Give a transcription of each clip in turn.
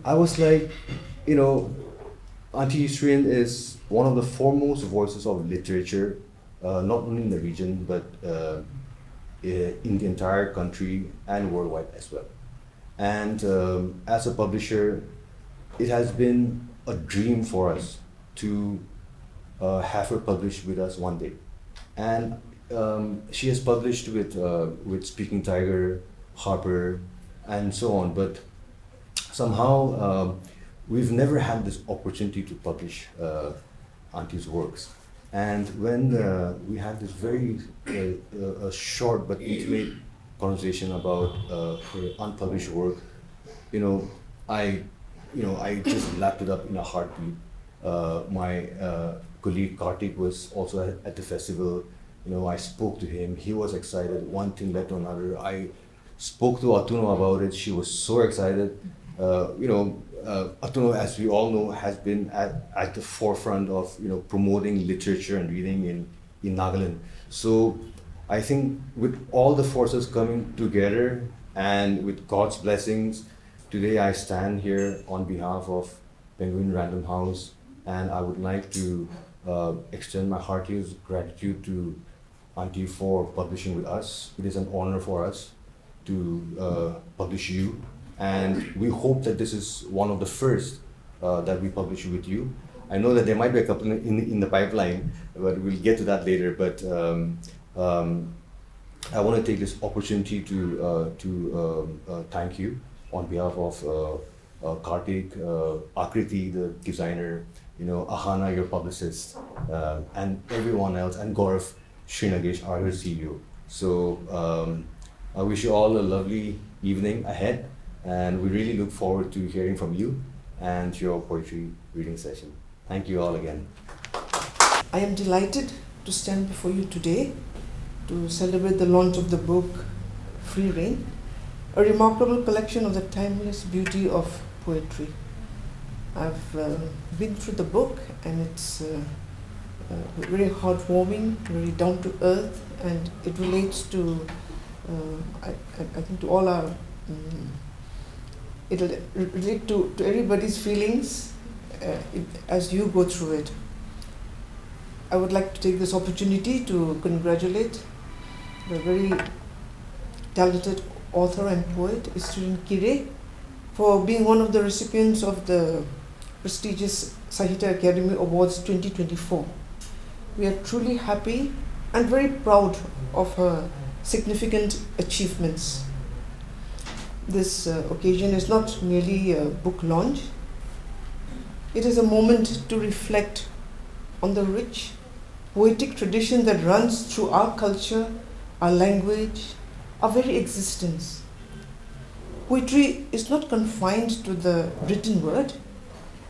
I was like, you know, Auntie Easterine is one of the foremost voices of literature, not only in the region, but in the entire country and worldwide as well. And as a publisher, it has been a dream for us to have her publish with us one day. And she has published with Speaking Tiger, Harper, and so on. But somehow we've never had this opportunity to publish Auntie's works. And when we had this very short but intimate conversation about her unpublished work, you know, I, I just lapped it up in a heartbeat. My colleague Kartik was also at the festival. I spoke to him. He was excited. One thing led to another. I spoke to Atuno about it. She was so excited. Atuno, as we all know, has been at the forefront of promoting literature and reading in Nagaland. So I think with all the forces coming together and with God's blessings, today I stand here on behalf of Penguin Random House, and I would like to extend my heartiest gratitude to Auntie for publishing with us. It is an honor for us to publish you, and we hope that this is one of the first that we publish with you. I know that there might be a couple in the pipeline, but we'll get to that later. But I want to take this opportunity to thank you on behalf of Kartik, Akriti, the designer, Ahana, your publicist, and everyone else, and Gaurav Srinagesh, our CEO. So I wish you all a lovely evening ahead, and we really look forward to hearing from you and your poetry reading session. Thank you all again. I am delighted to stand before you today to celebrate the launch of the book Freerain, a remarkable collection of the timeless beauty of poetry. I've been through the book, and it's very heartwarming, very down to earth, and it relates to, I think, to all our, it'll relate to everybody's feelings as you go through it. I would like to take this opportunity to congratulate the very talented author and poet, Easterine Kire, for being one of the recipients of the prestigious Sahitya Academy Awards 2024. We are truly happy and very proud of her significant achievements. This occasion is not merely a book launch. It is a moment to reflect on the rich poetic tradition that runs through our culture, our language, our very existence. Poetry is not confined to the written word.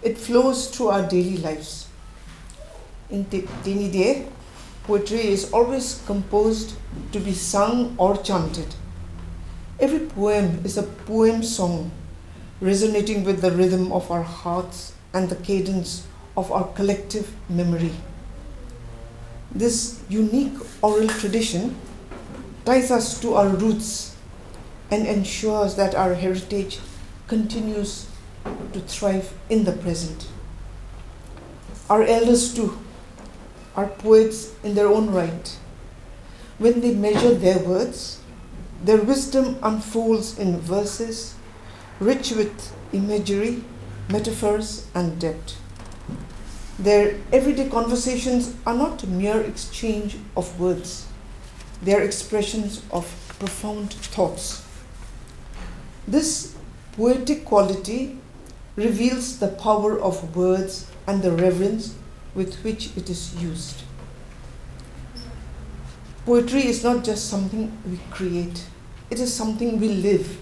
It flows through our daily lives. In Tenide, poetry is always composed to be sung or chanted. Every poem is a poem song, resonating with the rhythm of our hearts and the cadence of our collective memory. This unique oral tradition ties us to our roots and ensures that our heritage continues to thrive in the present. Our elders too are poets in their own right. When they measure their words, their wisdom unfolds in verses rich with imagery, metaphors, and depth. Their everyday conversations are not a mere exchange of words. They are expressions of profound thoughts. This poetic quality reveals the power of words and the reverence with which it is used. Poetry is not just something we create, it is something we live.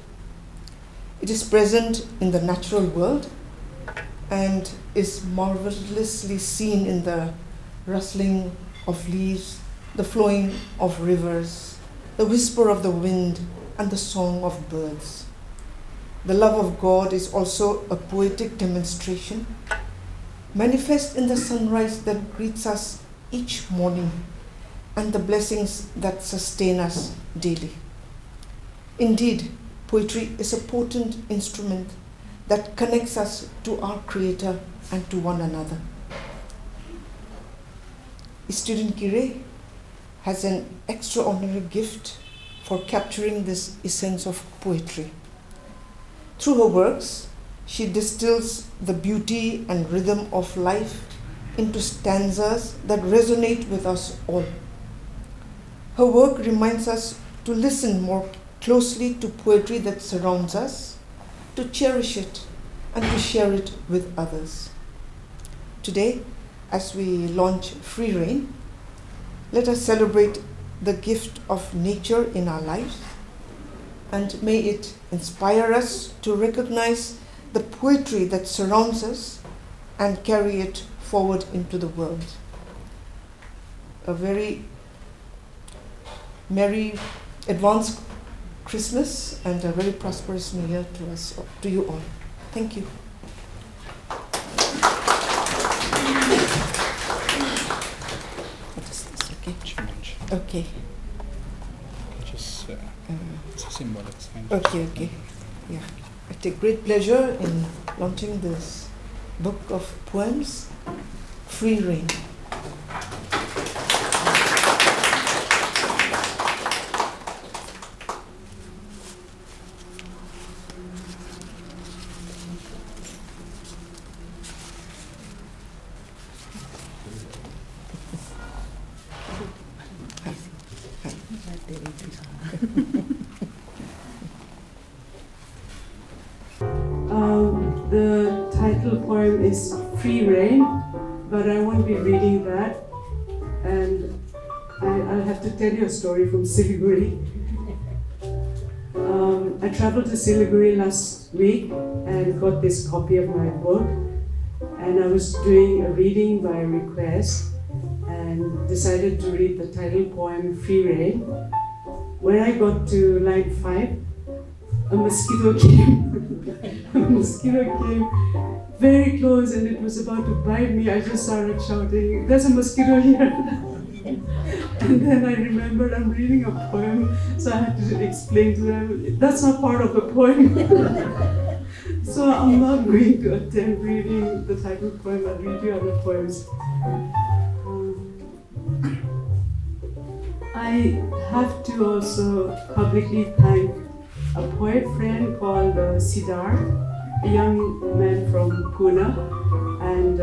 It is present in the natural world and is marvelously seen in the rustling of leaves, the flowing of rivers, the whisper of the wind, and the song of birds. The love of God is also a poetic demonstration. manifest in the sunrise that greets us each morning and the blessings that sustain us daily. Indeed, poetry is a potent instrument that connects us to our Creator and to one another. Easterine Kire has an extraordinary gift for capturing this essence of poetry. Through her works, she distills the beauty and rhythm of life into stanzas that resonate with us all. Her work reminds us to listen more closely to poetry that surrounds us, to cherish it, and to share it with others. Today, as we launch Freerain, let us celebrate the gift of nature in our lives, and may it inspire us to recognize the poetry that surrounds us and carry it forward into the world. A very merry advanced Christmas and a very prosperous New Year to us, to you all. Thank you. What is this? Okay. Okay. Just it's a symbolic sign. Okay. Yeah. I take great pleasure in launching this book of poems, Freerain. The title poem is Freerain, but I won't be reading that. And I'll have to tell you a story from Siliguri. I traveled to Siliguri last week and got this copy of my book. And I was doing a reading by request and decided to read the title poem Freerain. When I got to line 5, a mosquito came. A mosquito came very close and it was about to bite me. I just started shouting, "There's a mosquito here!" And then I remembered I'm reading a poem, so I had to explain to them, that's not part of the poem. So I'm not going to attempt reading the title poem. I'll read you other poems. I have to also publicly thank a poet friend called Siddharth, a young man from Pune, and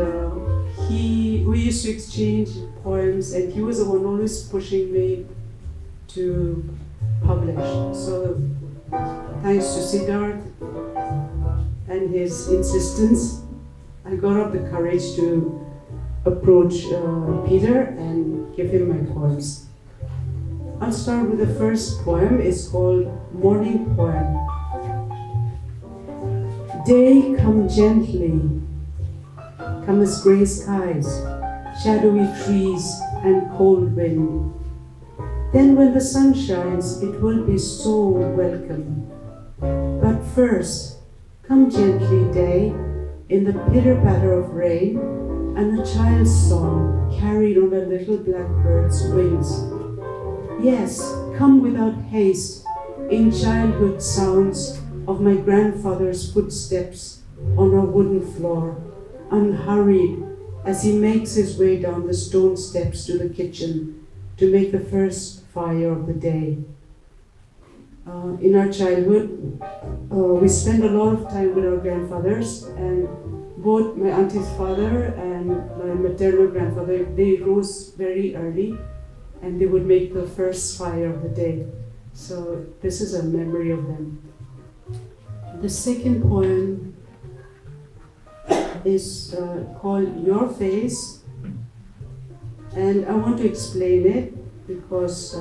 we used to exchange poems, and he was the one always pushing me to publish. So thanks to Siddharth and his insistence, I got up the courage to approach Peter and give him my poems. I'll start with the first poem. It's called Morning Poem. Day, come gently, come as grey skies, shadowy trees and cold wind. Then when the sun shines, it will be so welcome. But first, come gently, day, in the pitter-patter of rain and a child's song carried on a little blackbird's wings. Yes, come without haste, in childhood sounds of my grandfather's footsteps on a wooden floor, unhurried as he makes his way down the stone steps to the kitchen to make the first fire of the day. In our childhood, we spent a lot of time with our grandfathers, and both my auntie's father and my maternal grandfather, they rose very early and they would make the first fire of the day. So this is a memory of them. The second poem is called Your Face, and I want to explain it because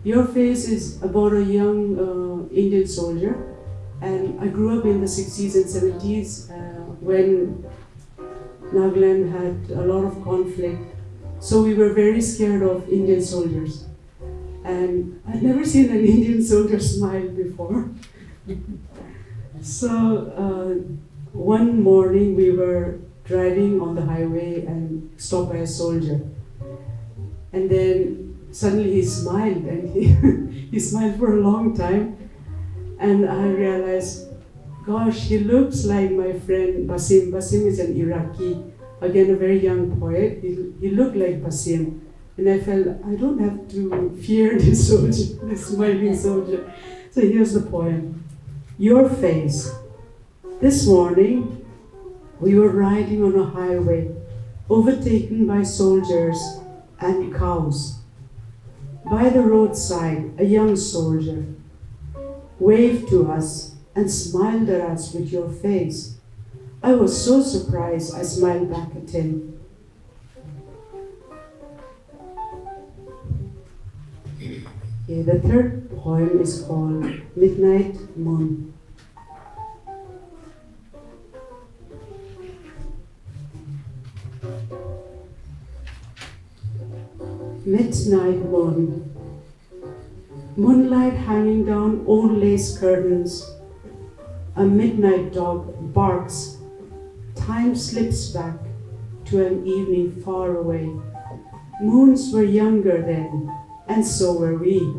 Your Face is about a young Indian soldier, and I grew up in the 60s and 70s when Nagaland had a lot of conflict, so we were very scared of Indian soldiers. And I'd never seen an Indian soldier smile before. So one morning we were driving on the highway and stopped by a soldier. And then suddenly he smiled, and he smiled for a long time. And I realized, gosh, he looks like my friend Basim. Basim is an Iraqi, again a very young poet. He looked like Basim. And I felt, I don't have to fear this soldier, this smiling soldier. So here's the poem. Your face. This morning, we were riding on a highway, overtaken by soldiers and cows. By the roadside, a young soldier waved to us and smiled at us with your face. I was so surprised, I smiled back at him. Okay, the third poem is called Midnight Moon. Midnight moon. Moonlight hanging down old lace curtains. A midnight dog barks. Time slips back to an evening far away. Moons were younger then, and so were we.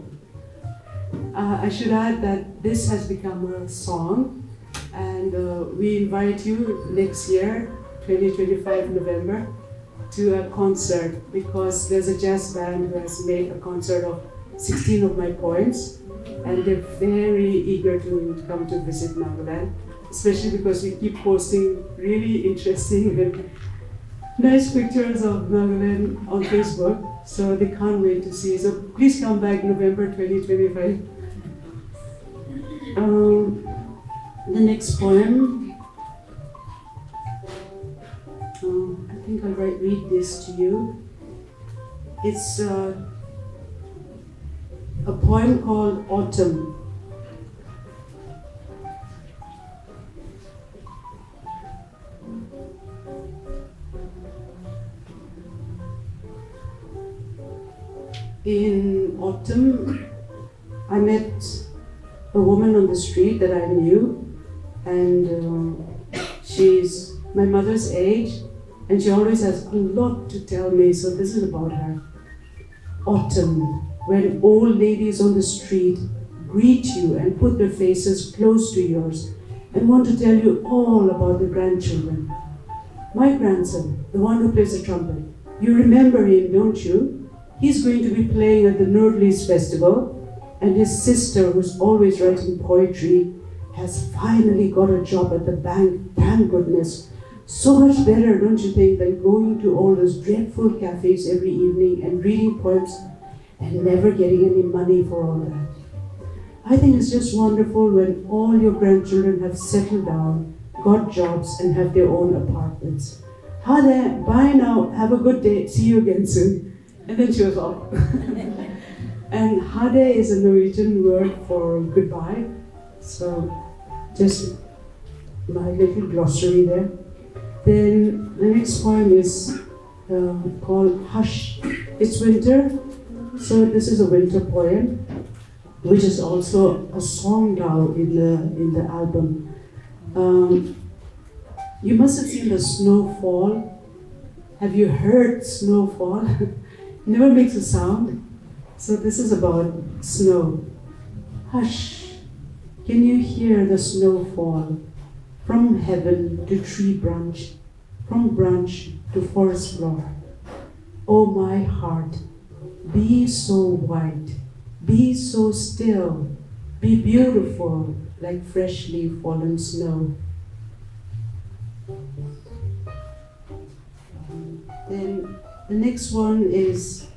I should add that this has become a song, and we invite you next year, 2025 November, to a concert, because there's a jazz band who has made a concert of 16 of my poems, and they're very eager to come to visit Nagaland, especially because we keep posting really interesting and nice pictures of Nagaland on Facebook, so they can't wait to see. So please come back November 2025. The next poem, I think I'll read this to you. It's a poem called Autumn. In autumn, I met a woman on the street that I knew, and she's my mother's age, and she always has a lot to tell me, so this is about her. Autumn, when old ladies on the street greet you and put their faces close to yours and want to tell you all about the grandchildren. My grandson, the one who plays the trumpet, you remember him, don't you? He's going to be playing at the Nordlis Festival, and his sister, who's always writing poetry, has finally got a job at the bank. Thank goodness. So much better, don't you think, than going to all those dreadful cafes every evening and reading poems and never getting any money for all that. I think it's just wonderful when all your grandchildren have settled down, got jobs, and have their own apartments. Hade, bye now, have a good day, see you again soon. And then she was off. And Hade is a Norwegian word for goodbye. So just my little glossary there. Then the next poem is called Hush. It's winter, so this is a winter poem, which is also a song now in the album. You must have seen the snowfall. Have you heard snowfall? Never makes a sound. So this is about snow. Hush, can you hear the snow fall? From heaven to tree branch, from branch to forest floor. Oh my heart, be so white, be so still, be beautiful like freshly fallen snow. Then the next one is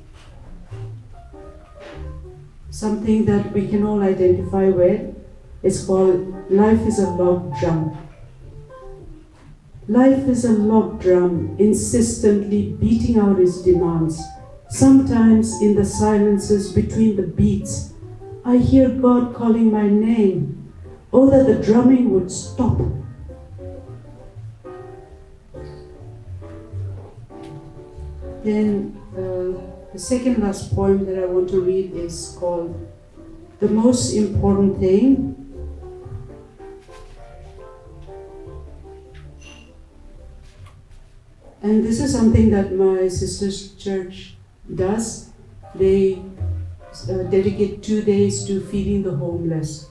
something that we can all identify with. It's called Life is a Log Drum. Life is a log drum insistently beating out its demands. Sometimes in the silences between the beats, I hear God calling my name. Oh, that the drumming would stop. Then the second last poem that I want to read is called The Most Important Thing. And this is something that my sister's church does. They dedicate 2 days to feeding the homeless.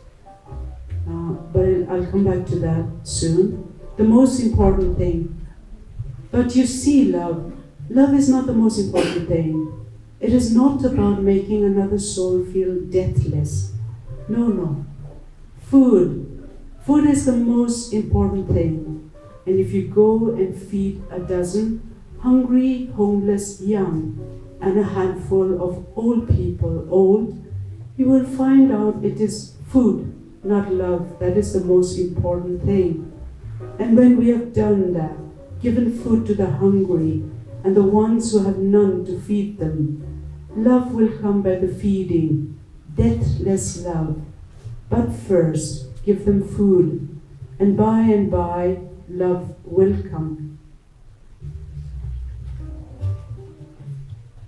But I'll come back to that soon. The most important thing. But you see, love. Love is not the most important thing. It is not about making another soul feel deathless. No. Food. Food is the most important thing. And if you go and feed a dozen hungry, homeless young and a handful of old people, you will find out it is food, not love. That is the most important thing. And when we have done that, given food to the hungry and the ones who have none to feed them, love will come by the feeding, deathless love. But first, give them food, and by, love will come.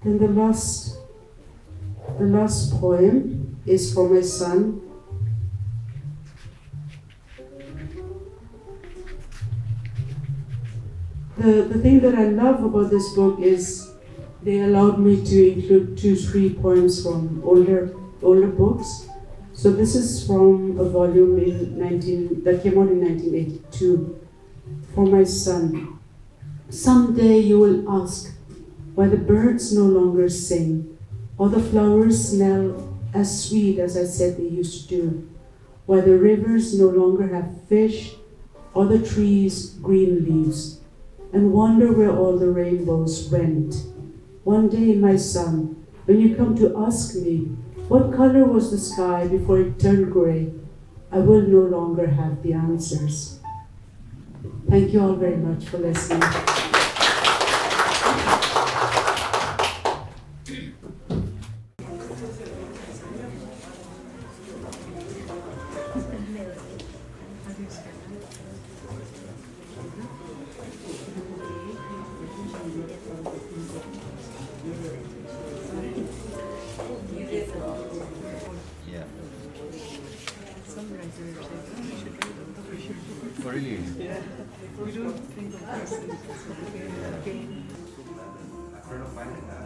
Then the last poem is for my son. The thing that I love about this book is they allowed me to include 2-3 poems from older books. So this is from a volume that came out in 1982 for my son. Someday you will ask why the birds no longer sing, or the flowers smell as sweet as I said they used to do, why the rivers no longer have fish, or the trees green leaves, and wonder where all the rainbows went. One day, my son, when you come to ask me, what color was the sky before it turned gray, I will no longer have the answers. Thank you all very much for listening. Yeah. Oh, really? Yeah. We don't think of this. Yeah.